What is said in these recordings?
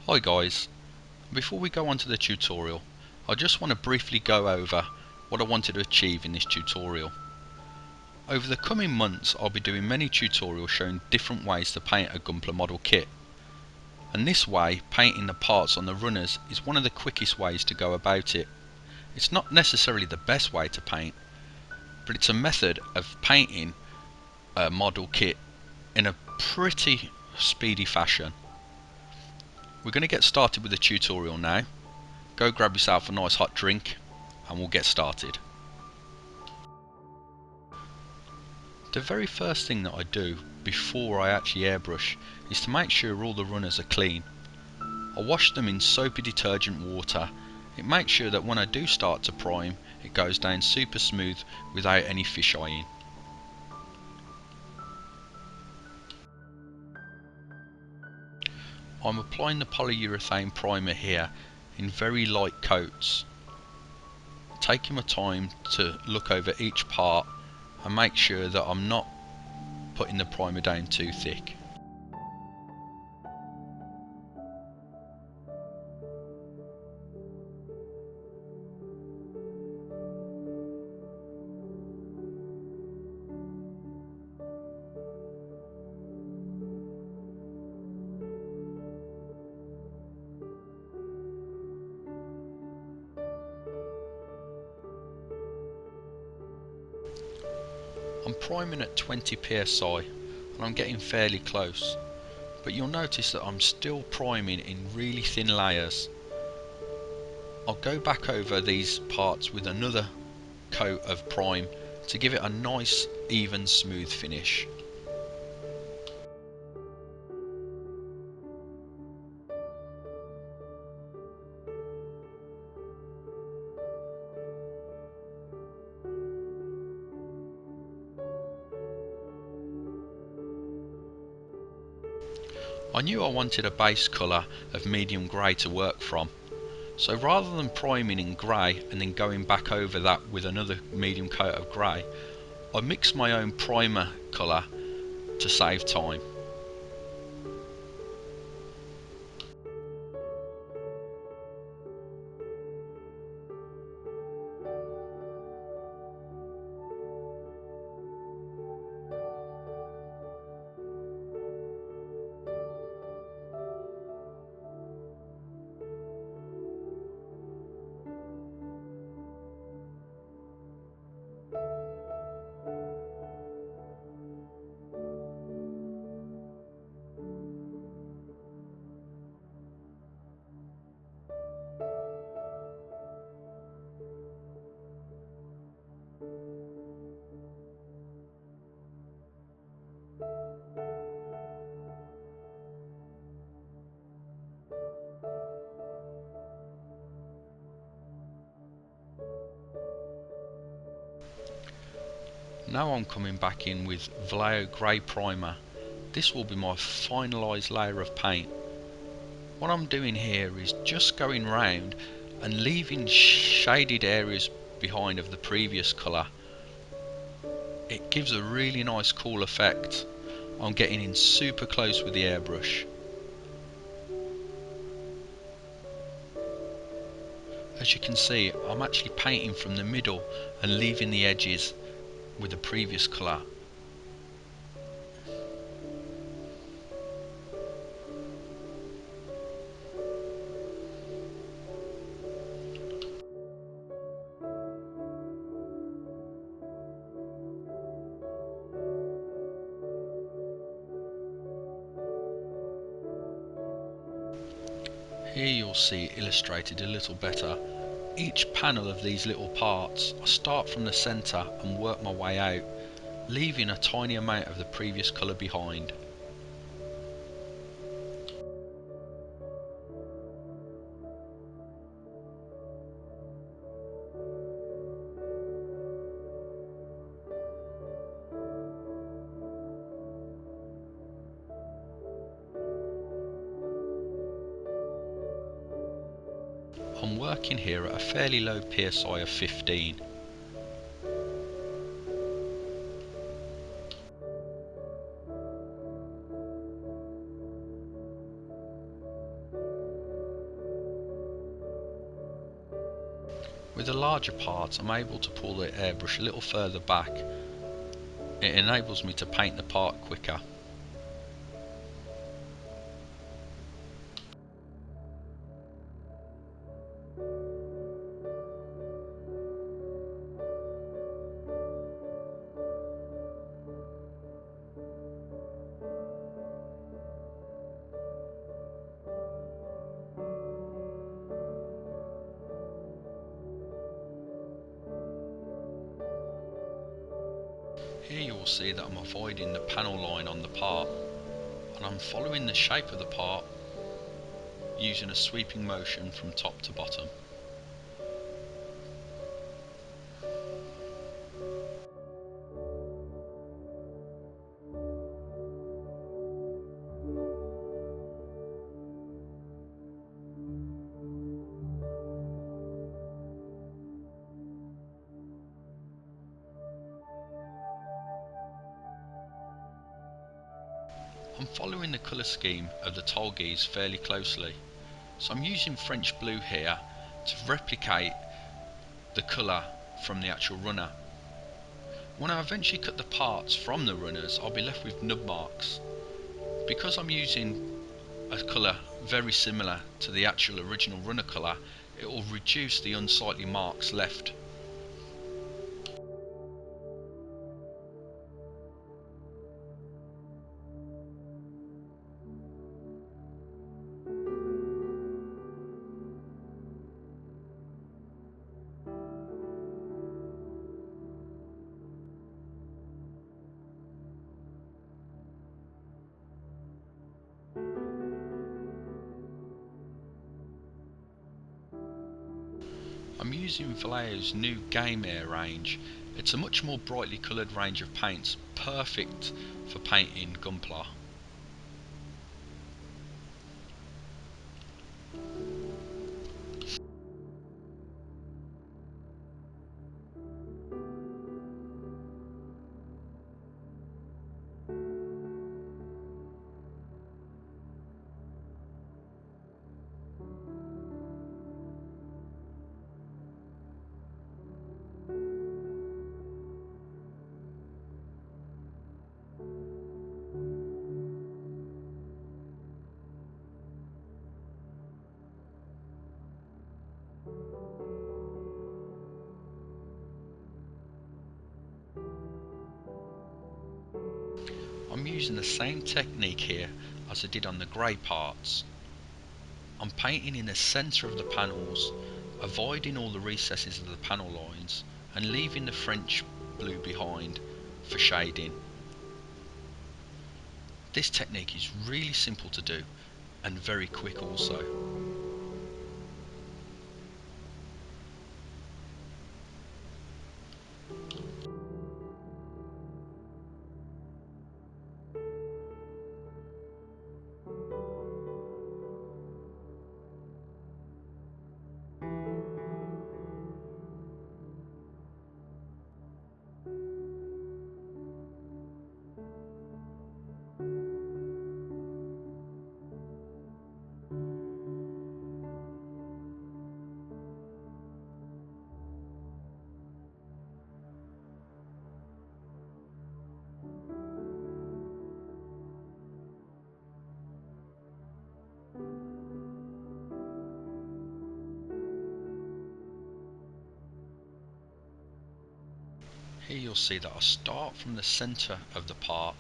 Hi guys, before we go on to the tutorial, I just want to briefly go over what I wanted to achieve in this tutorial. Over the coming months I'll be doing many tutorials showing different ways to paint a Gunpla model kit, and this way, painting the parts on the runners, is one of the quickest ways to go about it. It's not necessarily the best way to paint, but it's a method of painting a model kit in a pretty speedy fashion. We're going to get started with the tutorial now. Go grab yourself a nice hot drink and we'll get started. The very first thing that I do before I actually airbrush is to make sure all the runners are clean. I wash them in soapy detergent water. It makes sure that when I do start to prime, it goes down super smooth without any fish-eyeing. I'm applying the polyurethane primer here in very light coats, taking my time to look over each part and make sure that I'm not putting the primer down too thick. I'm priming at 20 psi and I'm getting fairly close, but you'll notice that I'm still priming in really thin layers. I'll go back over these parts with another coat of prime to give it a nice even smooth finish. I knew I wanted a base colour of medium grey to work from, so rather than priming in grey and then going back over that with another medium coat of grey, I mixed my own primer colour to save time. Now I'm coming back in with Vallejo Grey Primer. This will be my finalised layer of paint. What I'm doing here is just going round and leaving shaded areas behind of the previous colour. It gives a really nice cool effect. I'm getting in super close with the airbrush. As you can see, I'm actually painting from the middle and leaving the edges with the previous colour. Here you'll see it illustrated a little better. Each panel of these little parts, I start from the centre and work my way out, leaving a tiny amount of the previous colour behind. I'm working here at a fairly low PSI of 15. With the larger parts, I'm able to pull the airbrush a little further back. It enables me to paint the part quicker. Here you will see that I'm avoiding the panel line on the part, and I'm following the shape of the part using a sweeping motion from top to bottom. I'm following the colour scheme of the Tolgis fairly closely, so I'm using French blue here to replicate the colour from the actual runner. When I eventually cut the parts from the runners, I'll be left with nub marks. Because I'm using a colour very similar to the actual original runner colour, it will reduce the unsightly marks left. I'm using Vallejo's new Game Air range. It's a much more brightly coloured range of paints, perfect for painting Gunpla. I'm using the same technique here as I did on the grey parts. I'm painting in the centre of the panels, avoiding all the recesses of the panel lines and leaving the French blue behind for shading. This technique is really simple to do and very quick also. Here you'll see that I start from the centre of the part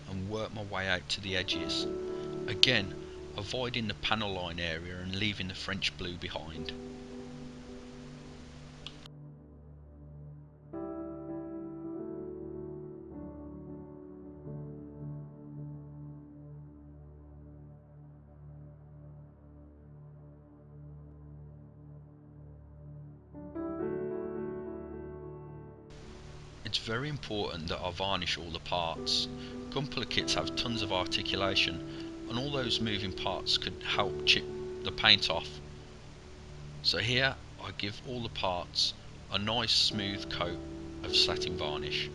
and work my way out to the edges, again avoiding the panel line area and leaving the French blue behind. It's very important that I varnish all the parts. Gunpla kits have tons of articulation and all those moving parts could help chip the paint off. So here I give all the parts a nice smooth coat of satin varnish.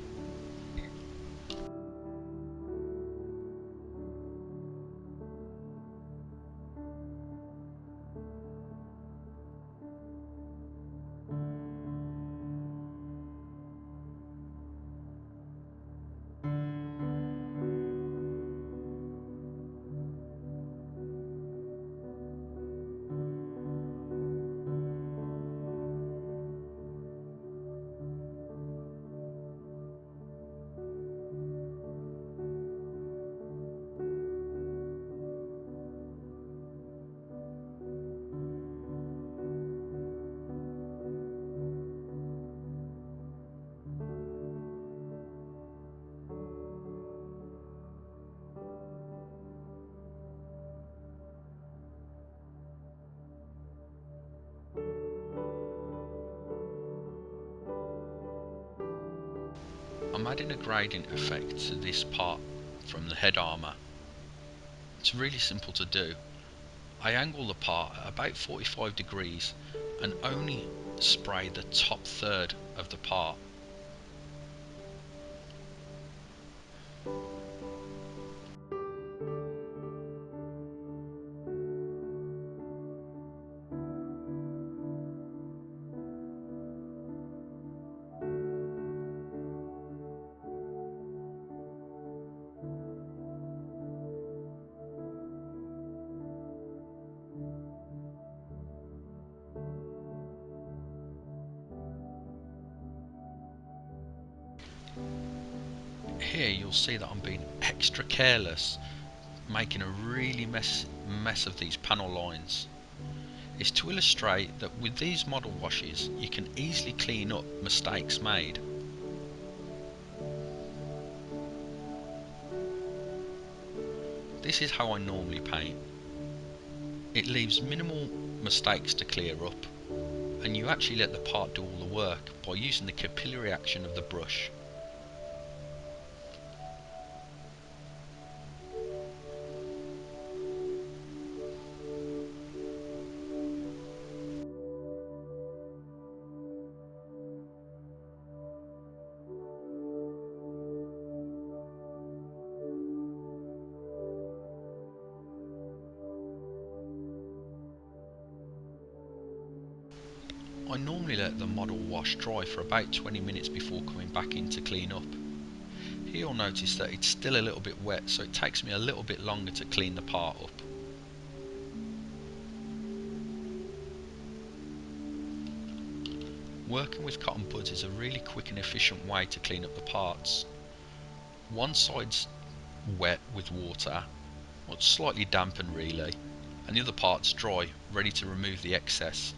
I'm adding a gradient effect to this part from the head armour. It's really simple to do. I angle the part at about 45 degrees and only spray the top third of the part. Here you'll see that I'm being extra careless, making a really mess of these panel lines. It's to illustrate that with these model washes you can easily clean up mistakes made. This is how I normally paint. It leaves minimal mistakes to clear up, and you actually let the part do all the work by using the capillary action of the brush. I normally let the model wash dry for about 20 minutes before coming back in to clean up. Here you'll notice that it's still a little bit wet, so it takes me a little bit longer to clean the part up. Working with cotton buds is a really quick and efficient way to clean up the parts. One side's wet with water, or it's slightly dampened really, and the other part's dry, ready to remove the excess.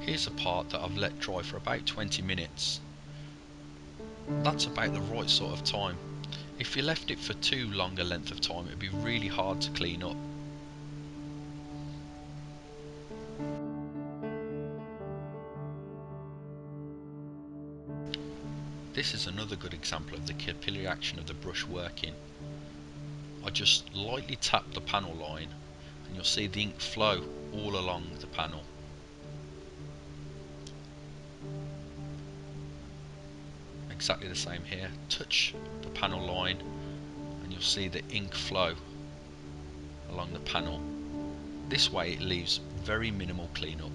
Here's a part that I've let dry for about 20 minutes. That's about the right sort of time. If you left it for too long a length of time, it'd be really hard to clean up. This is another good example of the capillary action of the brush working. I just lightly tap the panel line and you'll see the ink flow all along the panel. Exactly the same here. Touch the panel line and you'll see the ink flow along the panel. This way it leaves very minimal cleanup.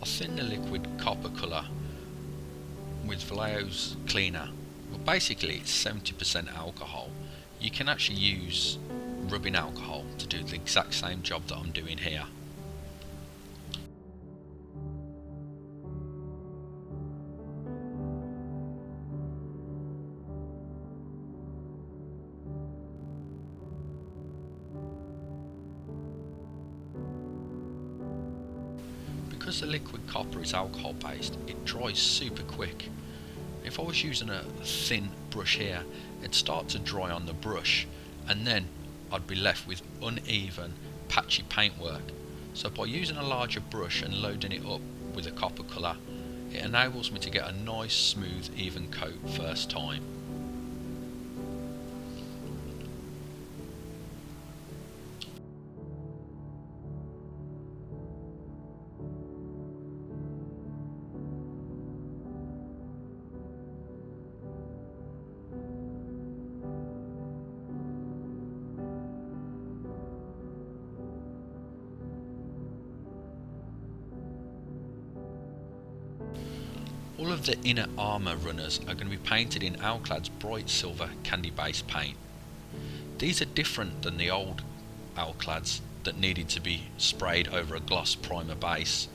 I thin the liquid copper colour with Vallejo's cleaner. Well, basically it's 70% alcohol. You can actually use rubbing alcohol to do the exact same job that I'm doing here. Because the liquid copper is alcohol based, it dries super quick. If I was using a thin brush here, it'd start to dry on the brush, and then I'd be left with uneven, patchy paintwork. So by using a larger brush and loading it up with a copper colour, it enables me to get a nice, smooth, even coat first time. All of the inner armour runners are going to be painted in Alclad's bright silver candy base paint. These are different than the old Alclads that needed to be sprayed over a gloss primer base.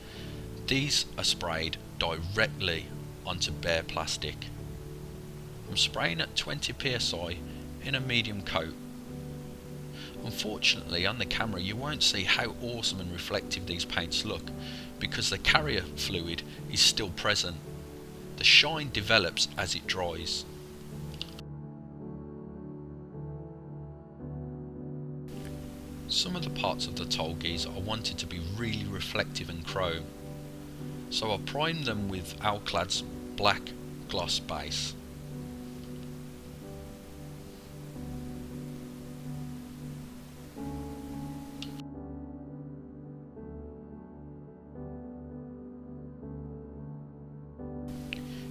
These are sprayed directly onto bare plastic. I'm spraying at 20 psi in a medium coat. Unfortunately, on the camera you won't see how awesome and reflective these paints look because the carrier fluid is still present. The shine develops as it dries. Some of the parts of the tolgies I wanted to be really reflective and chrome, so I primed them with Alclad's black gloss base.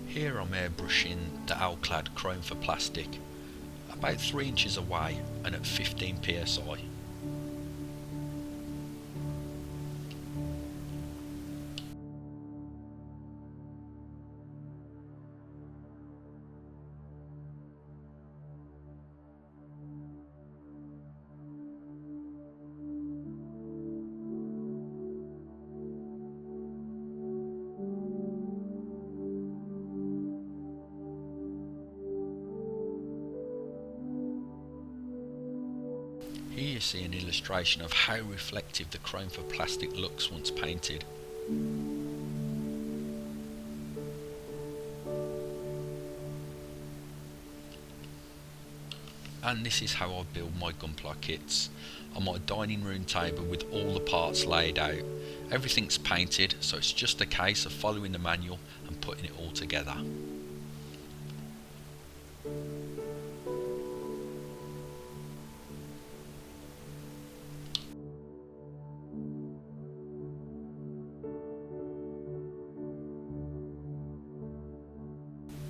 Here I'm airbrushing the Alclad chrome for plastic, about 3 inches away and at 15 psi. Here you see an illustration of how reflective the chrome for plastic looks once painted. And this is how I build my Gunpla kits, on my dining room table with all the parts laid out. Everything's painted, so it's just a case of following the manual and putting it all together.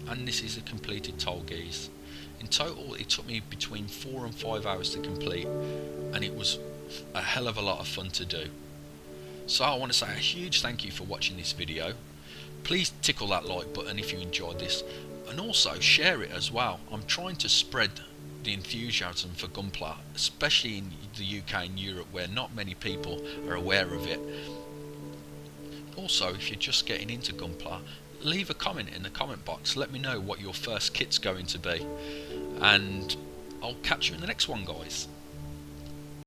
And this is a completed tolgies. In total it took me between 4 and 5 hours to complete, and it was a hell of a lot of fun to do. So I want to say a huge thank you for watching this video. Please tickle that like button if you enjoyed this, and also share it as well. I'm trying to spread the enthusiasm for Gunpla, especially in the UK and Europe where not many people are aware of it. Also, if you're just getting into Gunpla, leave a comment in the comment box. Let me know what your first kit's going to be, and I'll catch you in the next one, guys.